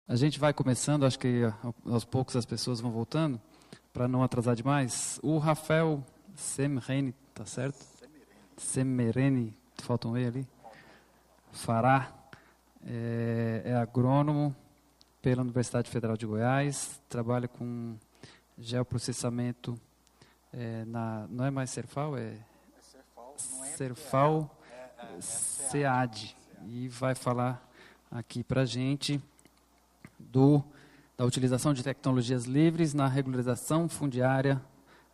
A gente vai começando, acho que aos poucos as pessoas vão voltando, para não atrasar demais. O Rafael Semereni, tá certo? Semereni, falta um E ali. Fará, é agrônomo pela Universidade Federal de Goiás, trabalha com geoprocessamento, não é mais Serfal, Serfal, SEAD, e vai falar aqui para a gente da utilização de tecnologias livres na regularização fundiária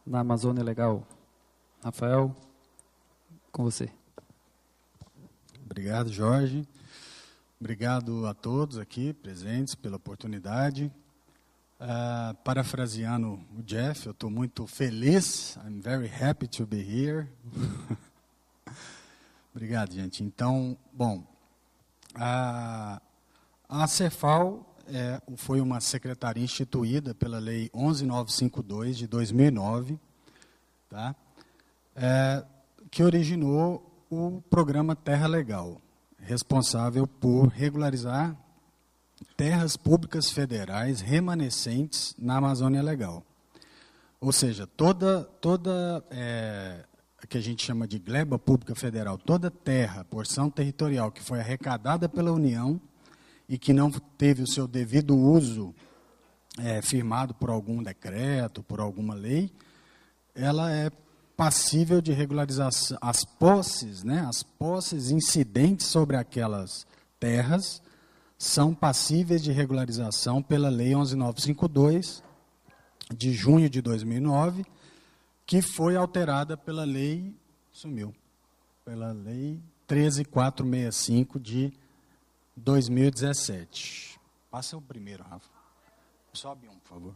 na Amazônia Legal. Rafael, com você. Obrigado, Jorge. Obrigado a todos aqui presentes pela oportunidade. Parafraseando o Jeff, eu estou muito feliz. I'm very happy to be here. Obrigado, gente. Então, bom, a Cefal foi uma secretaria instituída pela Lei 11.952 de 2009, tá? Que originou o programa Terra Legal, responsável por regularizar terras públicas federais remanescentes na Amazônia Legal. Ou seja, toda que a gente chama de gleba pública federal, toda terra, porção territorial que foi arrecadada pela União e que não teve o seu devido uso firmado por algum decreto, por alguma lei, ela é passível de regularização. As posses incidentes sobre aquelas terras são passíveis de regularização pela Lei 11.952, de junho de 2009, que foi alterada pela Lei, pela Lei 13.465 de 2017. Passa o primeiro, Rafa. Sobe um, por favor.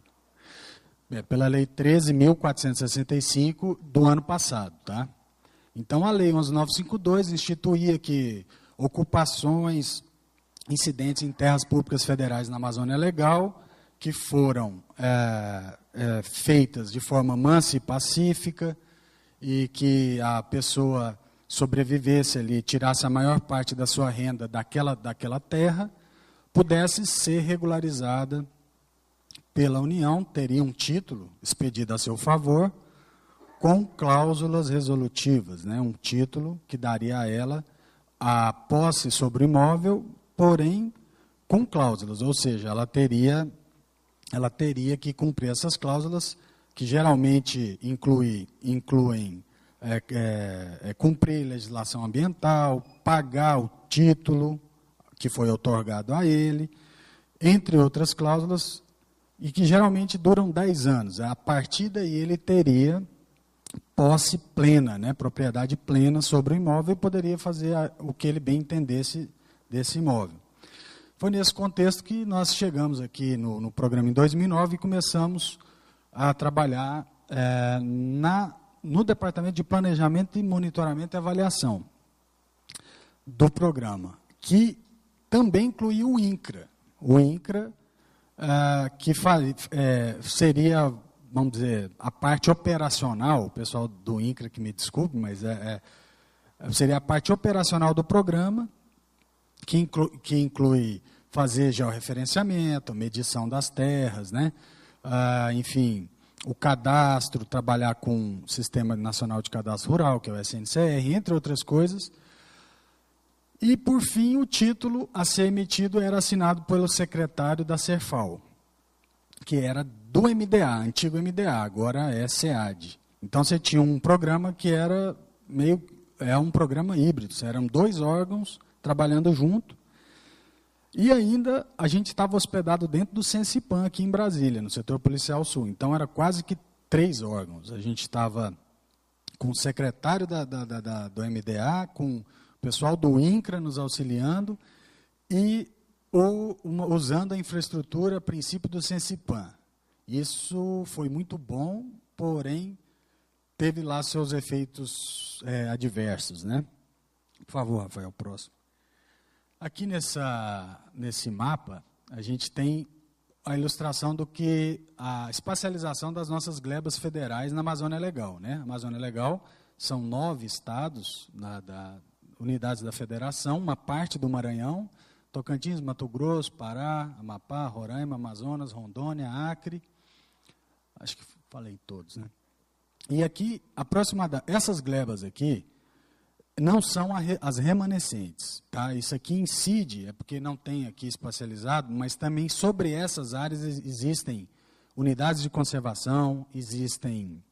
Pela Lei 13.465 do ano passado, tá? Então, a Lei 11.952 instituía que ocupações incidentes em terras públicas federais na Amazônia Legal, que foram feitas de forma mansa e pacífica, e que a pessoa sobrevivesse ali, tirasse a maior parte da sua renda daquela terra, pudesse ser regularizada pela União, teria um título expedido a seu favor, com cláusulas resolutivas, né? Um título que daria a ela a posse sobre o imóvel, porém com cláusulas, ou seja, ela teria que cumprir essas cláusulas, que geralmente incluem cumprir legislação ambiental, pagar o título que foi outorgado a ele, entre outras cláusulas, e que geralmente duram 10 anos. A partir daí ele teria posse plena, né, propriedade plena sobre o imóvel, e poderia fazer o que ele bem entendesse desse imóvel. Foi nesse contexto que nós chegamos aqui no programa em 2009 e começamos a trabalhar no Departamento de Planejamento e Monitoramento e Avaliação do programa, que também incluía o INCRA. O INCRA, que seria, vamos dizer, a parte operacional, o pessoal do INCRA que me desculpe, mas seria a parte operacional do programa, que inclui fazer georreferenciamento, medição das terras, né? Enfim, o cadastro, trabalhar com o Sistema Nacional de Cadastro Rural, que é o SNCR, entre outras coisas. E, por fim, o título a ser emitido era assinado pelo secretário da Serfal, que era do MDA, antigo MDA, agora é SEAD. Então, você tinha um programa que era um programa híbrido, eram 2 órgãos trabalhando junto, e ainda a gente estava hospedado dentro do Sensipan, aqui em Brasília, no setor policial sul. Então, era quase que 3 órgãos. A gente estava com o secretário do MDA, com o pessoal do INCRA nos auxiliando, e usando a infraestrutura a princípio do Sensipan. Isso foi muito bom, porém, teve lá seus efeitos adversos, né? Por favor, Rafael, próximo. Aqui nesse mapa, a gente tem a ilustração do que a espacialização das nossas glebas federais na Amazônia Legal, né? A Amazônia Legal são 9 estados unidades da federação, uma parte do Maranhão, Tocantins, Mato Grosso, Pará, Amapá, Roraima, Amazonas, Rondônia, Acre. Acho que falei todos, né? E aqui, essas glebas aqui não são as remanescentes, tá? Isso aqui incide, é porque não tem aqui espacializado, mas também sobre essas áreas existem unidades de conservação, existem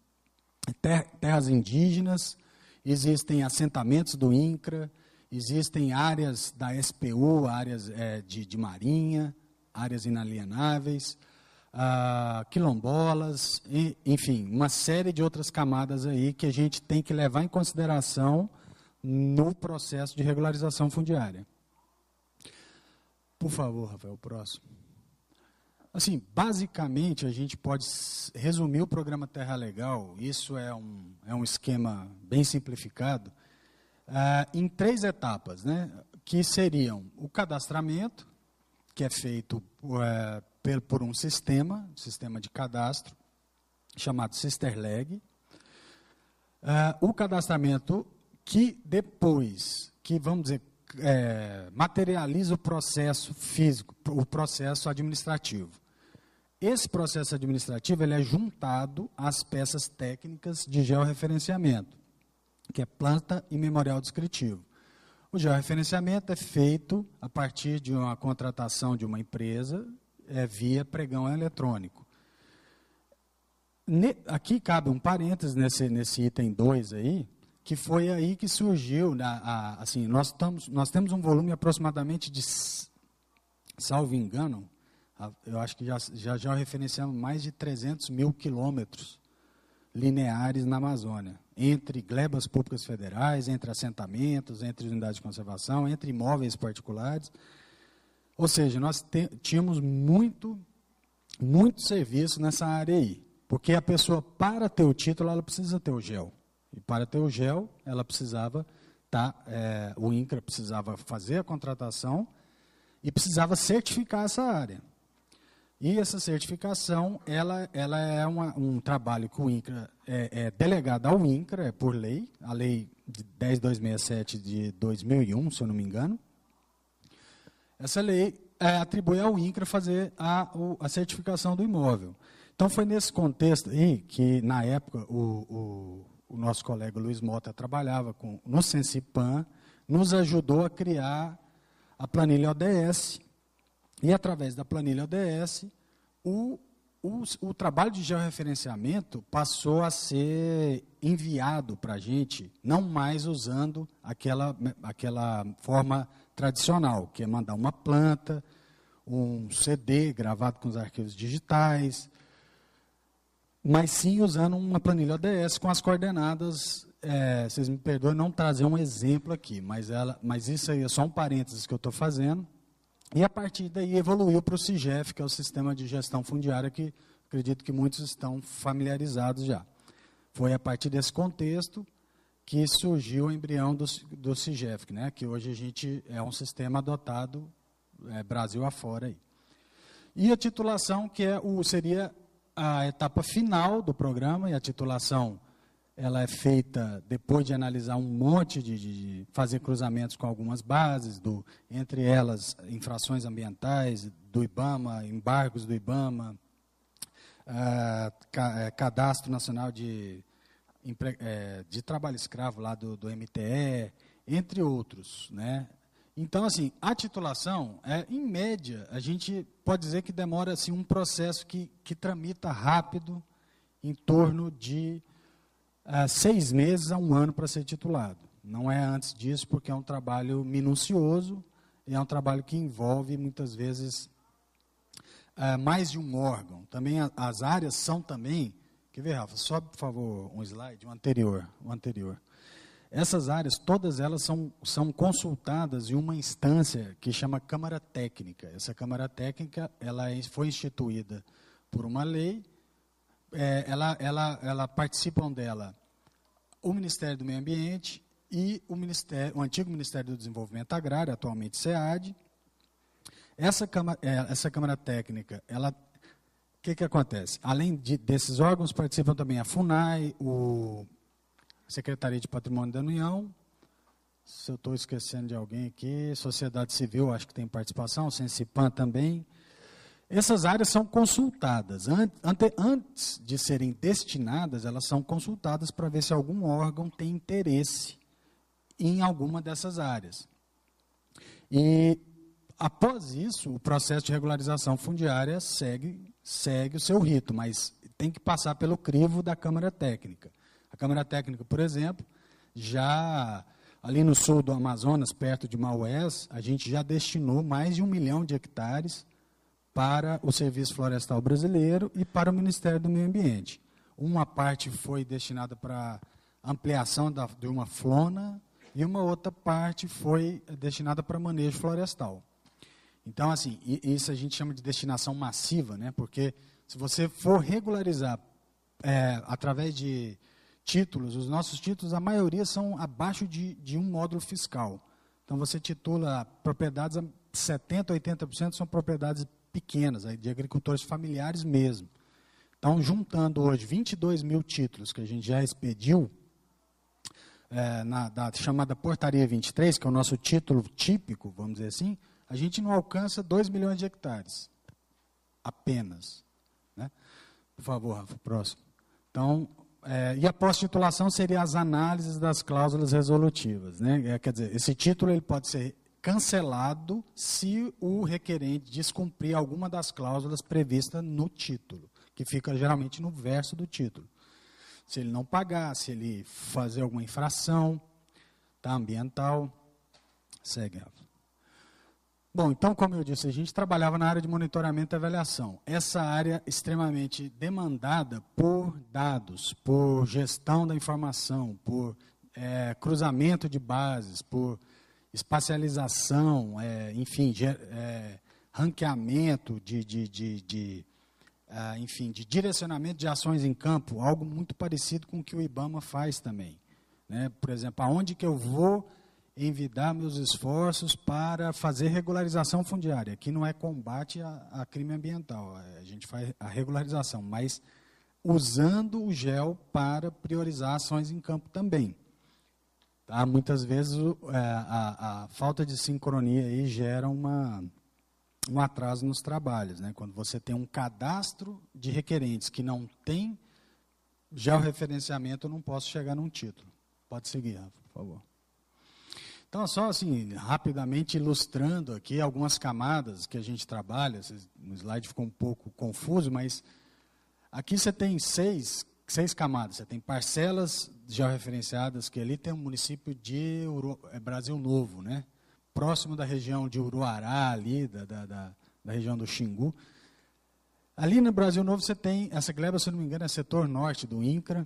terras indígenas, existem assentamentos do INCRA, existem áreas da SPU, áreas de marinha, áreas inalienáveis, quilombolas, enfim, uma série de outras camadas aí que a gente tem que levar em consideração no processo de regularização fundiária. Por favor, Rafael, o próximo. Assim, basicamente, a gente pode resumir o programa Terra Legal, isso é um esquema bem simplificado, em 3 etapas, né, que seriam o cadastramento, que é feito por um sistema de cadastro, chamado Sisterleg. O cadastramento que depois, que vamos dizer, materializa o processo físico, o processo administrativo. Esse processo administrativo ele é juntado às peças técnicas de georreferenciamento, que é planta e memorial descritivo. O georreferenciamento é feito a partir de uma contratação de uma empresa via pregão eletrônico. Aqui cabe um parênteses nesse item 2 aí, que foi aí que surgiu, assim, nós temos um volume aproximadamente de, salvo engano, eu acho que já referenciamos mais de 300 mil quilômetros lineares na Amazônia, entre glebas públicas federais, entre assentamentos, entre unidades de conservação, entre imóveis particulares. Ou seja, nós tínhamos muito serviço nessa área aí, porque a pessoa, para ter o título, ela precisa ter o GEL. E para ter o GEL, ela precisava, o INCRA precisava fazer a contratação e precisava certificar essa área. E essa certificação, ela é um trabalho que o INCRA é delegado ao INCRA, por lei, a lei de 10.267 de 2001, se eu não me engano. Essa lei atribui ao INCRA fazer a certificação do imóvel. Então, foi nesse contexto aí que, na época, o nosso colega Luiz Mota trabalhava no Sensipan, nos ajudou a criar a planilha ODS, e através da planilha ODS, o trabalho de georreferenciamento passou a ser enviado para a gente, não mais usando aquela forma tradicional, que é mandar uma planta, um CD gravado com os arquivos digitais, mas sim usando uma planilha ODS com as coordenadas, vocês me perdoem não trazer um exemplo aqui, mas isso aí é só um parênteses que eu estou fazendo, e a partir daí evoluiu para o SIGEF, que é o Sistema de Gestão Fundiária, que acredito que muitos estão familiarizados já. Foi a partir desse contexto que surgiu o embrião do SIGEF, né, que hoje a gente é um sistema adotado Brasil afora. Aí. E a titulação, que seria a etapa final do programa, e a titulação ela é feita depois de analisar um monte de fazer cruzamentos com algumas bases, entre elas infrações ambientais do IBAMA, embargos do IBAMA, Cadastro Nacional de Trabalho Escravo lá do MTE, entre outros, né? Então, assim, a titulação, em média, a gente pode dizer que demora assim, um processo que tramita rápido, em torno de 6 meses a 1 ano para ser titulado. Não é antes disso, porque é um trabalho minucioso, e é um trabalho que envolve, muitas vezes, mais de um órgão. Também as áreas são também... Quer ver, Rafa? Sobe, por favor, um slide, o anterior. Essas áreas, todas elas são consultadas em uma instância que chama Câmara Técnica. Essa Câmara Técnica foi instituída por uma lei, ela participam dela o Ministério do Meio Ambiente e o antigo Ministério do Desenvolvimento Agrário, atualmente SEAD. Essa Câmara Técnica, o que acontece? Além desses órgãos, participam também a FUNAI, a Secretaria de Patrimônio da União, Se eu estou esquecendo de alguém aqui, sociedade civil, acho que tem participação, Sensipan também. Essas áreas são consultadas. Antes de serem destinadas, elas são consultadas para ver se algum órgão tem interesse em alguma dessas áreas. E, após isso, o processo de regularização fundiária segue o seu rito, mas tem que passar pelo crivo da Câmara Técnica. A Câmara Técnica, por exemplo, já ali no sul do Amazonas, perto de Maués, a gente já destinou mais de 1 milhão de hectares para o Serviço Florestal Brasileiro e para o Ministério do Meio Ambiente. Uma parte foi destinada para ampliação de uma flona e uma outra parte foi destinada para manejo florestal. Então, assim, isso a gente chama de destinação massiva, né? Porque se você for regularizar através de títulos, os nossos títulos, a maioria são abaixo de um módulo fiscal. Então, você titula propriedades, 70%, 80% são propriedades pequenas, de agricultores familiares mesmo. Então, juntando hoje 22 mil títulos que a gente já expediu, da chamada Portaria 23, que é o nosso título típico, vamos dizer assim, a gente não alcança 2 milhões de hectares, apenas. Né? Por favor, Rafa, próximo. Então, e a pós-titulação seria as análises das cláusulas resolutivas. Né? Quer dizer, esse título ele pode ser cancelado se o requerente descumprir alguma das cláusulas previstas no título, que fica geralmente no verso do título. Se ele não pagar, se ele fazer alguma infração, tá, ambiental, segue, Rafa. Bom, então, como eu disse, a gente trabalhava na área de monitoramento e avaliação. Essa área extremamente demandada por dados, por gestão da informação, por cruzamento de bases, por espacialização, enfim, ranqueamento enfim, de direcionamento de ações em campo, algo muito parecido com o que o IBAMA faz também. Né? Por exemplo, aonde que eu vou envidar meus esforços para fazer regularização fundiária? Aqui não é combate a crime ambiental, a gente faz a regularização, mas usando o GEL para priorizar ações em campo também. Tá? Muitas vezes a falta de sincronia aí gera um atraso nos trabalhos. Né? Quando você tem um cadastro de requerentes que não tem georreferenciamento, eu não posso chegar num título. Pode seguir, Rafa, por favor. Então, só assim, rapidamente ilustrando aqui algumas camadas que a gente trabalha, no slide ficou um pouco confuso, mas aqui você tem seis camadas. Você tem parcelas georreferenciadas, que ali tem um município de Brasil Novo, né? Próximo da região de Uruará, ali, da região do Xingu. Ali no Brasil Novo você tem, essa gleba, se não me engano, é setor norte do INCRA.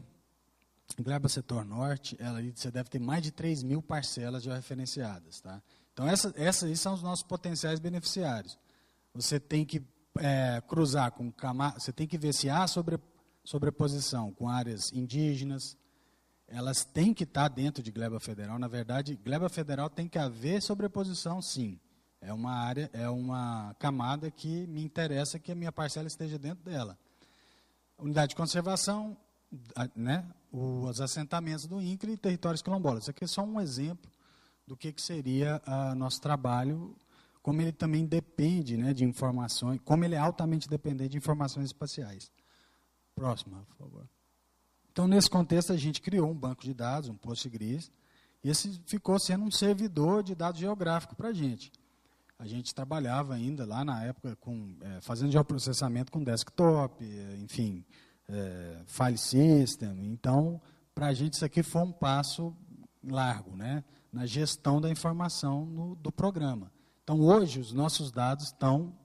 Gleba setor norte, você deve ter mais de 3 mil parcelas georreferenciadas. Tá? Então, essas são os nossos potenciais beneficiários. Você tem que cruzar com camadas, você tem que ver se há sobreposição com áreas indígenas. Elas têm que estar dentro de gleba federal. Na verdade, gleba federal tem que haver sobreposição, sim. É uma área, é uma camada que me interessa que a minha parcela esteja dentro dela. Unidade de conservação, né, os assentamentos do INCRA e territórios quilombolas. Isso aqui é só um exemplo do que seria nosso trabalho, como ele também depende, né, de informações, como ele é altamente dependente de informações espaciais. Próximo, por favor. Então, nesse contexto, a gente criou um banco de dados, um PostGIS, e esse ficou sendo um servidor de dados geográfico para a gente. A gente trabalhava ainda lá na época fazendo geoprocessamento com desktop, enfim, file system. Então, para a gente isso aqui foi um passo largo, né, na gestão da informação do programa. Então, hoje, os nossos dados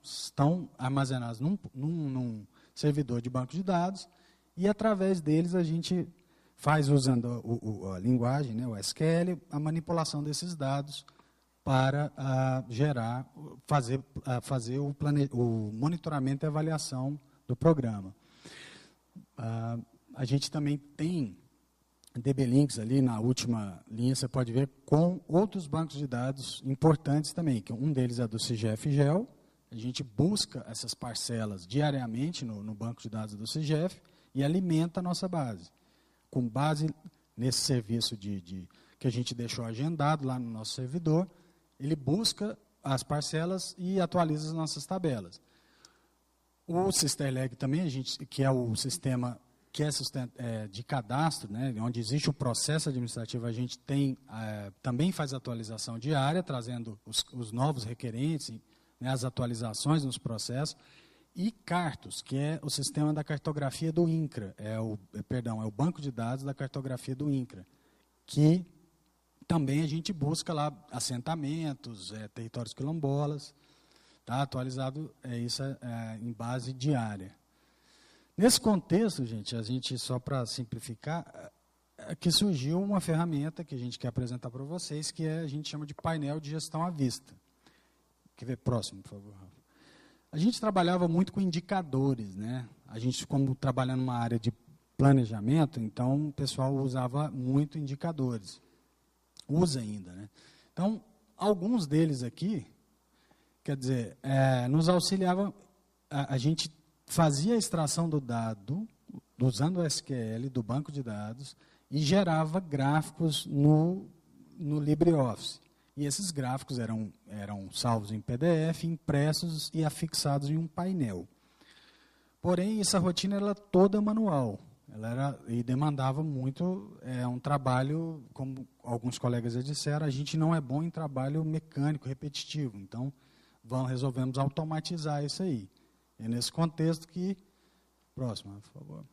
estão armazenados num servidor de banco de dados, e através deles a gente faz, usando a linguagem, né, o SQL, a manipulação desses dados para fazer o monitoramento e avaliação do programa. A gente também tem DB-Links ali na última linha, você pode ver, com outros bancos de dados importantes também, que um deles é do CIGEF-GEL. A gente busca essas parcelas diariamente no banco de dados do CIGEF e alimenta a nossa base. Com base nesse serviço que a gente deixou agendado lá no nosso servidor, ele busca as parcelas e atualiza as nossas tabelas. O Sisterleg também, que é o sistema que é de cadastro, né, onde existe o processo administrativo, a gente também faz atualização diária, trazendo os novos requerentes, né, as atualizações nos processos. E Cartos, que é o sistema da cartografia do INCRA, é o banco de dados da cartografia do INCRA, que também a gente busca lá assentamentos, territórios quilombolas, tá atualizado isso em base diária. Nesse contexto, gente, só para simplificar, que surgiu uma ferramenta que a gente quer apresentar para vocês, que a gente chama de painel de gestão à vista. Quer ver? Próximo, por favor, Rafa. A gente trabalhava muito com indicadores, né? A gente, como trabalhando numa área de planejamento, então o pessoal usava muito indicadores. Usa ainda, né? Então, alguns deles aqui, quer dizer, nos auxiliavam, a gente fazia a extração do dado, usando o SQL do banco de dados, e gerava gráficos no LibreOffice. E esses gráficos eram salvos em PDF, impressos e afixados em um painel. Porém, essa rotina era toda manual. E demandava muito um trabalho, como alguns colegas já disseram, a gente não é bom em trabalho mecânico, repetitivo. Então, resolvemos automatizar isso aí. É nesse contexto que... Próximo, por favor.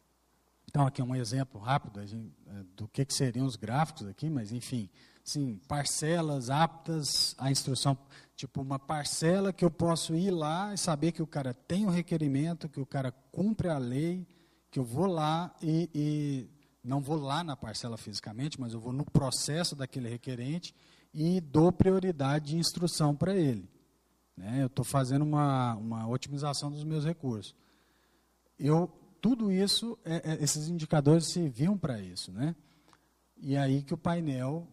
Então, aqui é um exemplo rápido do que seriam os gráficos aqui, mas, enfim, sim, parcelas aptas à instrução, tipo uma parcela que eu posso ir lá e saber que o cara tem um requerimento, que o cara cumpre a lei, que eu vou lá e não vou lá na parcela fisicamente, mas eu vou no processo daquele requerente e dou prioridade de instrução para ele. Né? Eu estou fazendo uma otimização dos meus recursos. Tudo isso, esses indicadores serviam para isso. Né? E aí que o painel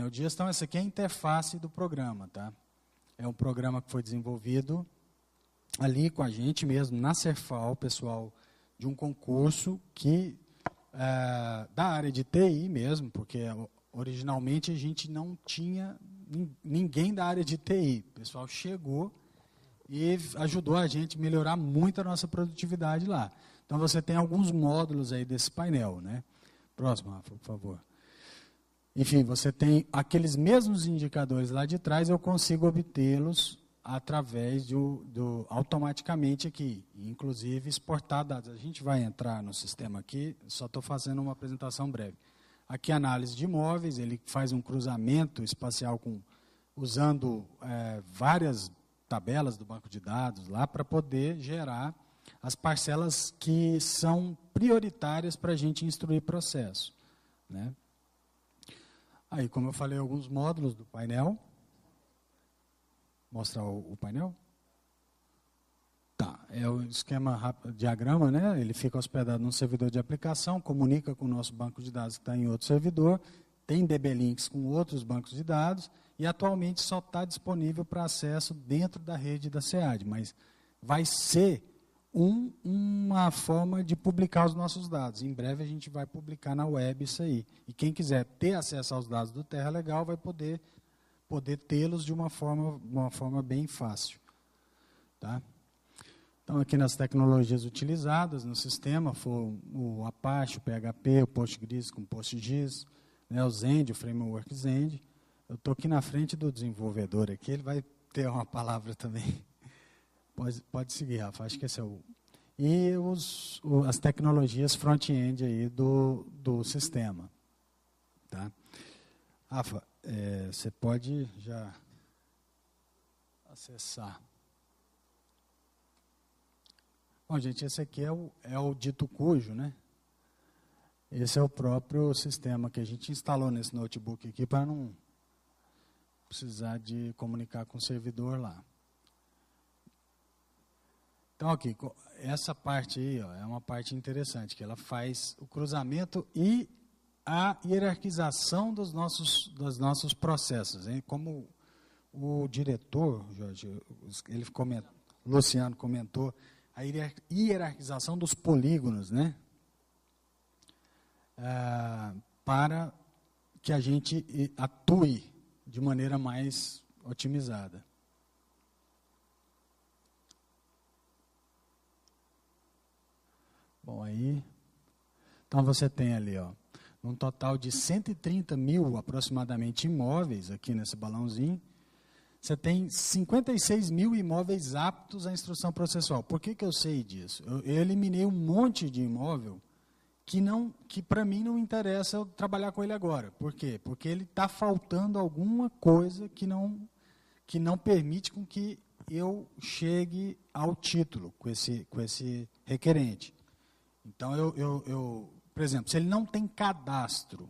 de gestão, essa aqui é a interface do programa. Tá? É um programa que foi desenvolvido ali com a gente mesmo, na Serfal, pessoal de um concurso que da área de TI mesmo, porque originalmente a gente não tinha ninguém da área de TI. O pessoal chegou e ajudou a gente a melhorar muito a nossa produtividade lá. Então, você tem alguns módulos aí desse painel. Né? Próximo, Rafa, por favor. Enfim, você tem aqueles mesmos indicadores lá de trás, eu consigo obtê-los através automaticamente aqui, inclusive exportar dados. A gente vai entrar no sistema aqui, só estou fazendo uma apresentação breve. Aqui, análise de imóveis, ele faz um cruzamento espacial usando várias tabelas do banco de dados lá para poder gerar as parcelas que são prioritárias para a gente instruir processo. Né? Aí, como eu falei, alguns módulos do painel. Mostrar o painel? Tá, é o esquema diagrama, né? Ele fica hospedado num servidor de aplicação, comunica com o nosso banco de dados que está em outro servidor, tem DB-Links com outros bancos de dados e atualmente só está disponível para acesso dentro da rede da SEAD, mas vai ser uma forma de publicar os nossos dados. Em breve a gente vai publicar na web isso aí. E quem quiser ter acesso aos dados do Terra Legal vai poder tê-los de uma forma bem fácil. Tá? Então, aqui nas tecnologias utilizadas no sistema, foram o Apache, o PHP, o Postgres com PostGIS, né, o Zend, o Framework Zend. Eu estou aqui na frente do desenvolvedor aqui, ele vai ter uma palavra também. Pode seguir, Rafa, acho que esse é o... E as tecnologias front-end aí do sistema. Tá? Rafa, você pode já acessar. Bom, gente, esse aqui é o dito cujo, né? Esse é o próprio sistema que a gente instalou nesse notebook aqui para não precisar de comunicar com o servidor lá. Então, aqui, essa parte aí é uma parte interessante, que ela faz o cruzamento e a hierarquização dos nossos processos. Hein? Como o diretor, Jorge, Luciano comentou, a hierarquização dos polígonos, né? Para que a gente atue de maneira mais otimizada. Bom, aí, então você tem ali, ó, um total de 130 mil aproximadamente imóveis aqui nesse balãozinho. Você tem 56 mil imóveis aptos à instrução processual. Por que eu sei disso? Eu eliminei um monte de imóvel que para mim não interessa eu trabalhar com ele agora. Por quê? Porque ele está faltando alguma coisa que não permite com que eu chegue ao título com esse requerente. Então, por exemplo, se ele não tem cadastro,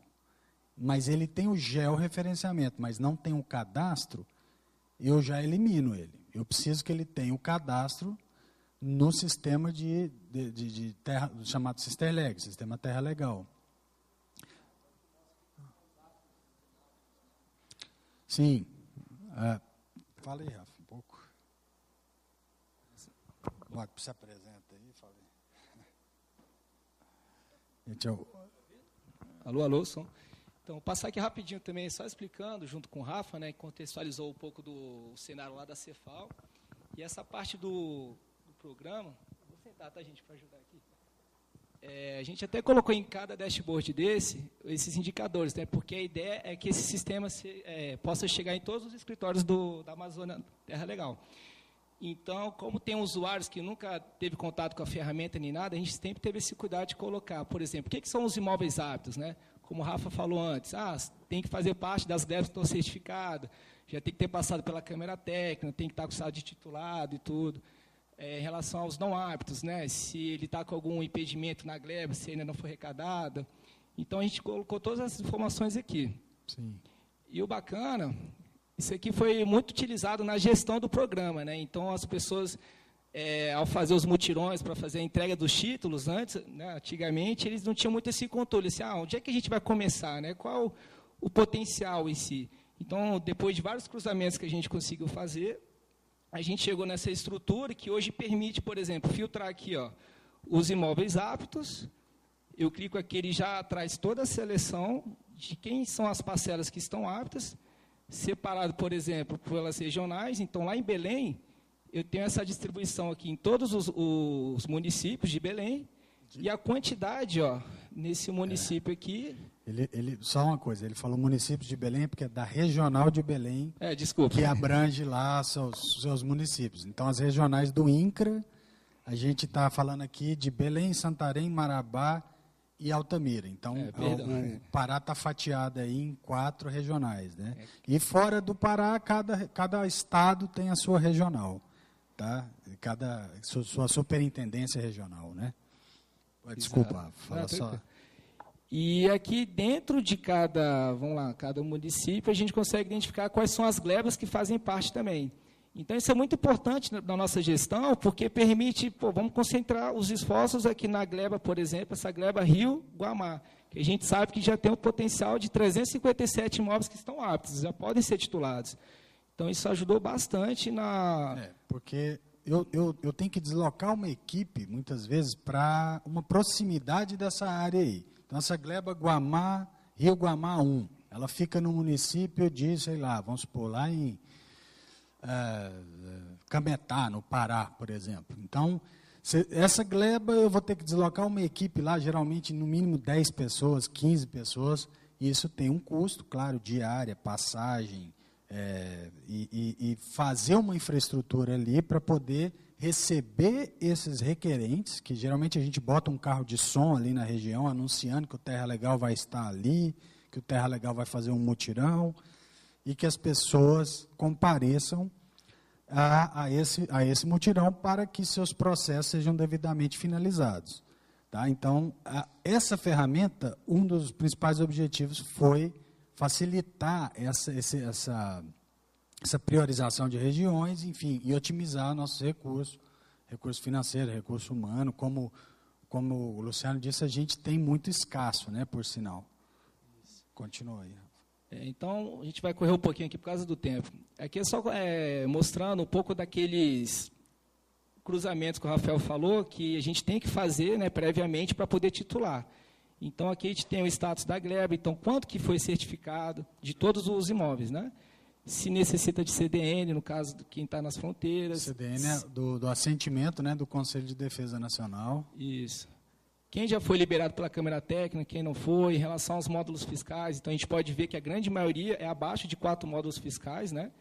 mas ele tem o georreferenciamento, mas não tem o cadastro, eu já elimino ele. Eu preciso que ele tenha o cadastro no sistema de terra, chamado Sisterleg, Sistema Terra Legal. Sim. Fala aí, Rafa, um pouco. Se apresenta aí, fala aí. Alô, alô, som. Então, passar aqui rapidinho também, só explicando, junto com o Rafa, né, contextualizou um pouco do cenário lá da Cefal. E essa parte do programa, vou sentar, tá, gente, para ajudar aqui. A gente até colocou em cada dashboard esses indicadores, né, porque a ideia é que esse sistema possa chegar em todos os escritórios da Amazônia Terra Legal. Então, como tem usuários que nunca teve contato com a ferramenta nem nada, a gente sempre teve esse cuidado de colocar, por exemplo, o que são os imóveis aptos, né? Como o Rafa falou antes, tem que fazer parte das glebas que estão certificadas, já tem que ter passado pela câmera técnica, tem que estar com o estado de titulado e tudo. Em relação aos não aptos, né? Se ele está com algum impedimento na gleba, se ainda não foi arrecadado. Então, a gente colocou todas essas informações aqui. Sim. E o bacana, isso aqui foi muito utilizado na gestão do programa, né? Então, as pessoas, ao fazer os mutirões para fazer a entrega dos títulos, antigamente, eles não tinham muito esse controle. Assim, onde é que a gente vai começar? Né? Qual o potencial em si? Então, depois de vários cruzamentos que a gente conseguiu fazer, a gente chegou nessa estrutura que hoje permite, por exemplo, filtrar aqui os imóveis aptos. Eu clico aqui, ele já traz toda a seleção de quem são as parcelas que estão aptas, separado, por exemplo, pelas regionais. Então, lá em Belém, eu tenho essa distribuição aqui em todos os municípios de Belém, e a quantidade, nesse município aqui... Só uma coisa, ele falou municípios de Belém, porque é da regional de Belém, desculpa, que abrange lá seus municípios. Então, as regionais do INCRA, a gente está falando aqui de Belém, Santarém, Marabá e Altamira. Então, o Pará está fatiado aí em 4 regionais, né? E fora do Pará, cada estado tem a sua regional, tá? Sua superintendência regional, né? Desculpa, fala só. E aqui dentro de cada município, a gente consegue identificar quais são as glebas que fazem parte também. Então, isso é muito importante na nossa gestão, porque permite, vamos concentrar os esforços aqui na gleba, por exemplo, essa gleba Rio Guamá, que a gente sabe que já tem um potencial de 357 imóveis que estão aptos, já podem ser titulados. Então, isso ajudou bastante na... porque eu tenho que deslocar uma equipe, muitas vezes, para uma proximidade dessa área aí. Então, essa gleba Guamá, Rio Guamá 1, ela fica no município de, sei lá, vamos supor, lá em Cametá, no Pará, por exemplo. Então, essa gleba eu vou ter que deslocar uma equipe lá, geralmente no mínimo 10 pessoas, 15 pessoas, e isso tem um custo, claro, diária, passagem, e fazer uma infraestrutura ali para poder receber esses requerentes, que geralmente a gente bota um carro de som ali na região, anunciando que o Terra Legal vai estar ali, que o Terra Legal vai fazer um mutirão, e que as pessoas compareçam a esse mutirão para que seus processos sejam devidamente finalizados. Tá? Então, essa ferramenta, um dos principais objetivos foi facilitar essa priorização de regiões, enfim, e otimizar nossos recursos financeiros, recurso humano, como o Luciano disse, a gente tem muito escasso, né, por sinal. Continua aí. Então, a gente vai correr um pouquinho aqui por causa do tempo. Aqui é só mostrando um pouco daqueles cruzamentos que o Rafael falou, que a gente tem que fazer, né, previamente para poder titular. Então, aqui a gente tem o status da gleba, então, quanto que foi certificado de todos os imóveis, né? Se necessita de CDN, no caso de quem está nas fronteiras. CDN é do assentimento, né, do Conselho de Defesa Nacional. Isso. Quem já foi liberado pela Câmara Técnica, quem não foi, em relação aos módulos fiscais, então a gente pode ver que a grande maioria é abaixo de 4 módulos fiscais, né,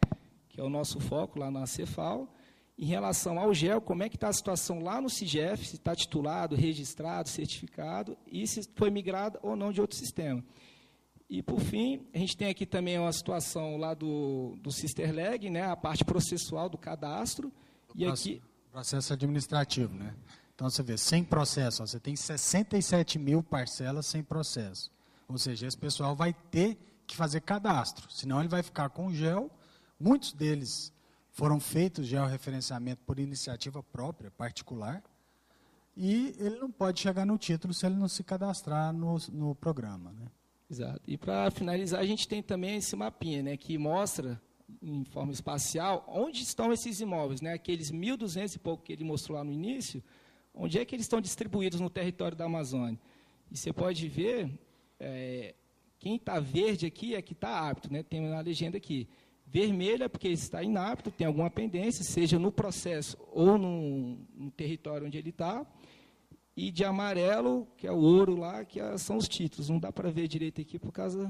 que é o nosso foco lá na Cefal. Em relação ao GEL, como é que está a situação lá no CIGEF, se está titulado, registrado, certificado, e se foi migrado ou não de outro sistema. E, por fim, a gente tem aqui também uma situação lá do Sisterleg, né, a parte processual do cadastro. Processo administrativo, né? Então, você vê, sem processo, ó, você tem 67 mil parcelas sem processo. Ou seja, esse pessoal vai ter que fazer cadastro, senão ele vai ficar com o GEL. Muitos deles foram feitos georreferenciamento por iniciativa própria, particular, e ele não pode chegar no título se ele não se cadastrar no programa, né? Exato. E, para finalizar, a gente tem também esse mapinha, né, que mostra, em forma espacial, onde estão esses imóveis, né, aqueles 1.200 e pouco que ele mostrou lá no início, onde é que eles estão distribuídos no território da Amazônia. E você pode ver, quem está verde aqui é que está apto, né, tem na legenda aqui. Vermelho é porque está inapto, tem alguma pendência, seja no processo ou no território onde ele está. E de amarelo, que é o ouro lá, que são os títulos. Não dá para ver direito aqui por causa...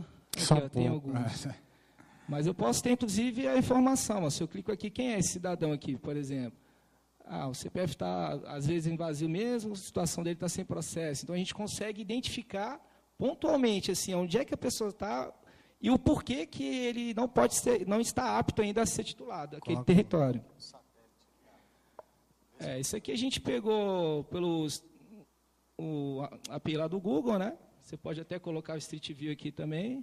Aqui, tem alguns. Mas eu posso ter, inclusive, a informação. Ó, se eu clico aqui, quem é esse cidadão aqui, por exemplo? O CPF está, às vezes, em vazio mesmo, a situação dele está sem processo. Então, a gente consegue identificar pontualmente assim, onde é que a pessoa está e o porquê que ele não está apto ainda a ser titulado, aquele território. Isso aqui a gente pegou a API lá do Google, né? Você pode até colocar o Street View aqui também.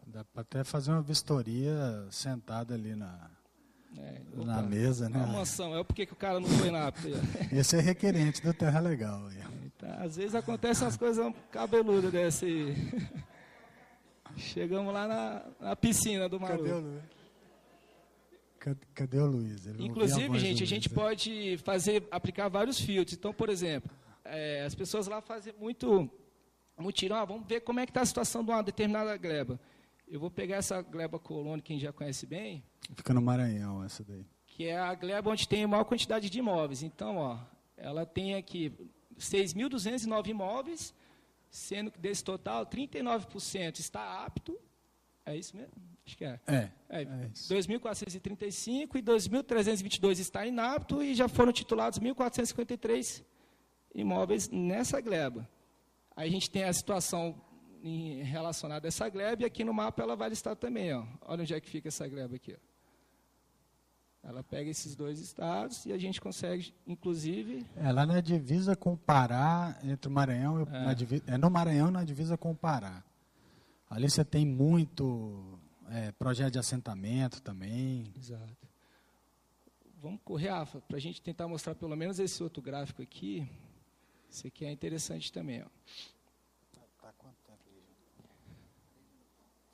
Dá para até fazer uma vistoria sentada ali na mesa, né? Uma mansão, porque que o cara não foi na API. Esse é requerente do Terra Legal. Então, às vezes acontecem umas coisas cabeludas dessa aí. Chegamos lá na piscina do maluco. Cadê o Luiz? Inclusive, gente, a gente pode aplicar vários filtros. Então, por exemplo, as pessoas lá fazem muito mutirão. Vamos ver como é que está a situação de uma determinada gleba. Eu vou pegar essa gleba Colônia, quem já conhece bem. Fica no Maranhão, essa daí. Que é a gleba onde tem a maior quantidade de imóveis. Então, ela tem aqui 6.209 imóveis, sendo que desse total, 39% está apto. É isso mesmo? Acho que é. É 2.435 e 2.322 está inapto e já foram titulados 1.453 imóveis nessa gleba. Aí a gente tem a situação relacionada a essa gleba e aqui no mapa ela vai listar também. Olha onde é que fica essa gleba aqui. Ela pega esses dois estados e a gente consegue, inclusive... Lá na divisa com o Pará, entre o Maranhão e no Maranhão, na divisa com o Pará. Ali você tem muito projeto de assentamento também. Exato. Vamos correr, Rafa, para a gente tentar mostrar pelo menos esse outro gráfico aqui. Esse aqui é interessante também. Tá quanto tempo aí?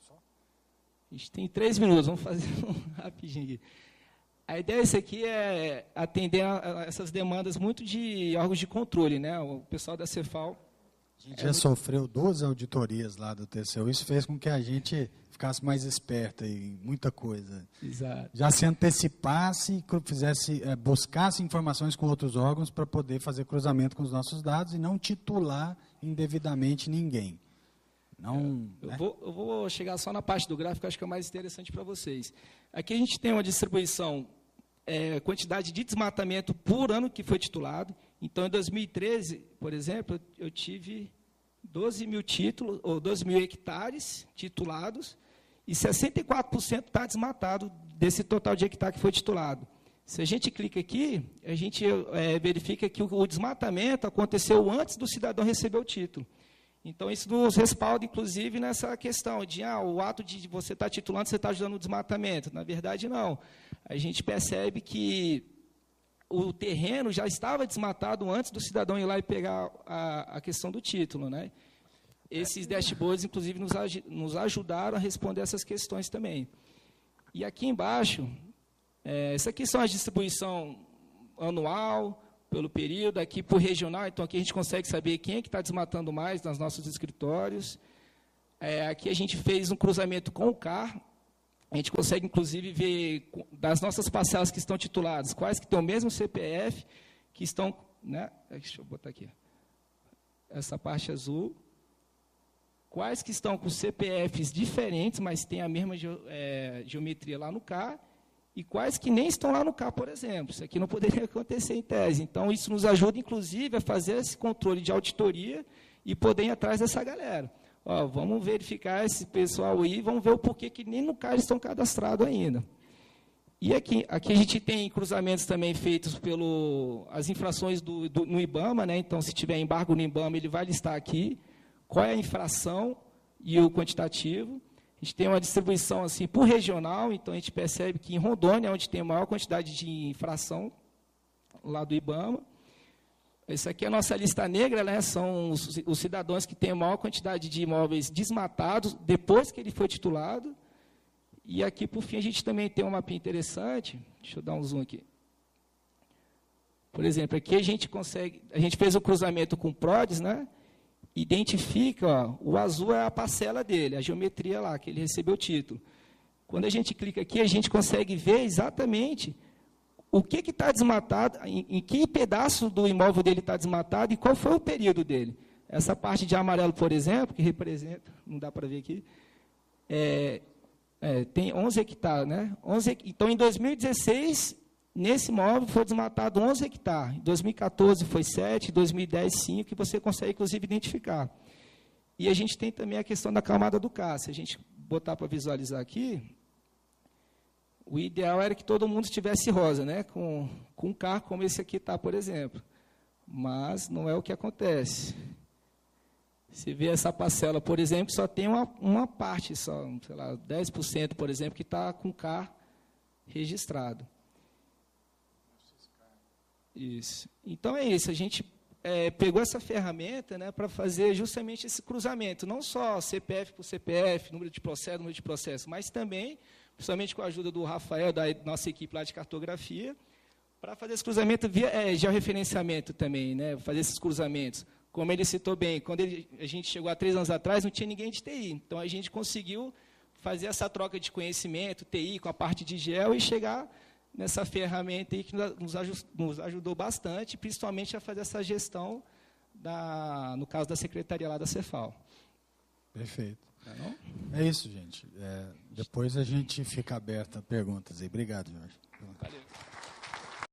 Só? A gente tem 3 minutos, vamos fazer rapidinho aqui. A ideia desse aqui é atender a essas demandas muito de órgãos de controle, né? O pessoal da Cefal. A gente já sofreu 2 auditorias lá do TCU, isso fez com que a gente ficasse mais esperto em muita coisa. Exato. Já se antecipasse, buscasse informações com outros órgãos para poder fazer cruzamento com os nossos dados e não titular indevidamente ninguém. Eu vou chegar só na parte do gráfico, acho que é o mais interessante para vocês. Aqui a gente tem uma distribuição, quantidade de desmatamento por ano que foi titulado. Então, em 2013, por exemplo, eu tive 12 mil títulos, ou 12 mil hectares titulados, e 64% está desmatado desse total de hectare que foi titulado. Se a gente clica aqui, a gente verifica que o desmatamento aconteceu antes do cidadão receber o título. Então, isso nos respalda, inclusive, nessa questão de o ato de você estar titulando, você está ajudando no desmatamento. Na verdade, não. A gente percebe que o terreno já estava desmatado antes do cidadão ir lá e pegar a questão do título, né? Esses dashboards, inclusive, nos ajudaram a responder essas questões também. E aqui embaixo, essa aqui são a distribuição anual, pelo período, aqui por regional, então aqui a gente consegue saber quem é que está desmatando mais nos nossos escritórios. Aqui a gente fez um cruzamento com o CAR, a gente consegue, inclusive, ver das nossas parcelas que estão tituladas, quais que têm o mesmo CPF, que estão, né, deixa eu botar aqui, essa parte azul, quais que estão com CPFs diferentes, mas têm a mesma geometria lá no CAR, e quais que nem estão lá no CAR, por exemplo. Isso aqui não poderia acontecer em tese. Então, isso nos ajuda, inclusive, a fazer esse controle de auditoria e poder ir atrás dessa galera. Ó, vamos verificar esse pessoal aí, vamos ver o porquê que nem no CAR estão cadastrados ainda. E aqui a gente tem cruzamentos também feitos as infrações no IBAMA, né? Então, se tiver embargo no IBAMA, ele vai listar aqui qual é a infração e o quantitativo. A gente tem uma distribuição assim por regional, então a gente percebe que em Rondônia, onde tem a maior quantidade de infração, lá do IBAMA. Essa aqui é a nossa lista negra, né? São os cidadãos que têm a maior quantidade de imóveis desmatados depois que ele foi titulado. E aqui, por fim, a gente também tem um mapinha interessante. Deixa eu dar um zoom aqui. Por exemplo, aqui a gente fez o cruzamento com o PRODES, né? Identifica, ó, o azul é a parcela dele, a geometria lá, que ele recebeu o título. Quando a gente clica aqui, a gente consegue ver exatamente o que está desmatado, em que pedaço do imóvel dele está desmatado e qual foi o período dele. Essa parte de amarelo, por exemplo, que representa, não dá para ver aqui, tem 11 hectares. Né? Então, em 2016, nesse imóvel foi desmatado 11 hectares. Em 2014 foi 7, em 2010, 5, que você consegue, inclusive, identificar. E a gente tem também a questão da camada do CAR. Se a gente botar para visualizar aqui, o ideal era que todo mundo estivesse rosa, né? Com um CAR como esse aqui está, por exemplo. Mas não é o que acontece. Você vê essa parcela, por exemplo, só tem uma parte, só, sei lá, 10%, por exemplo, que está com CAR registrado. Isso. Então, é isso. A gente pegou essa ferramenta, né, para fazer justamente esse cruzamento. Não só CPF por CPF, número de processo, mas também, principalmente com a ajuda do Rafael, da nossa equipe lá de cartografia, para fazer esse cruzamento via georreferenciamento também, né, fazer esses cruzamentos. Como ele citou bem, quando a gente chegou há 3 anos atrás, não tinha ninguém de TI. Então, a gente conseguiu fazer essa troca de conhecimento, TI, com a parte de geo, e chegar nessa ferramenta aí que nos ajudou bastante, principalmente a fazer essa gestão, no caso da secretaria lá da Cefal. Perfeito. É isso, gente. Depois a gente fica aberto a perguntas aí. Obrigado, Jorge. Valeu.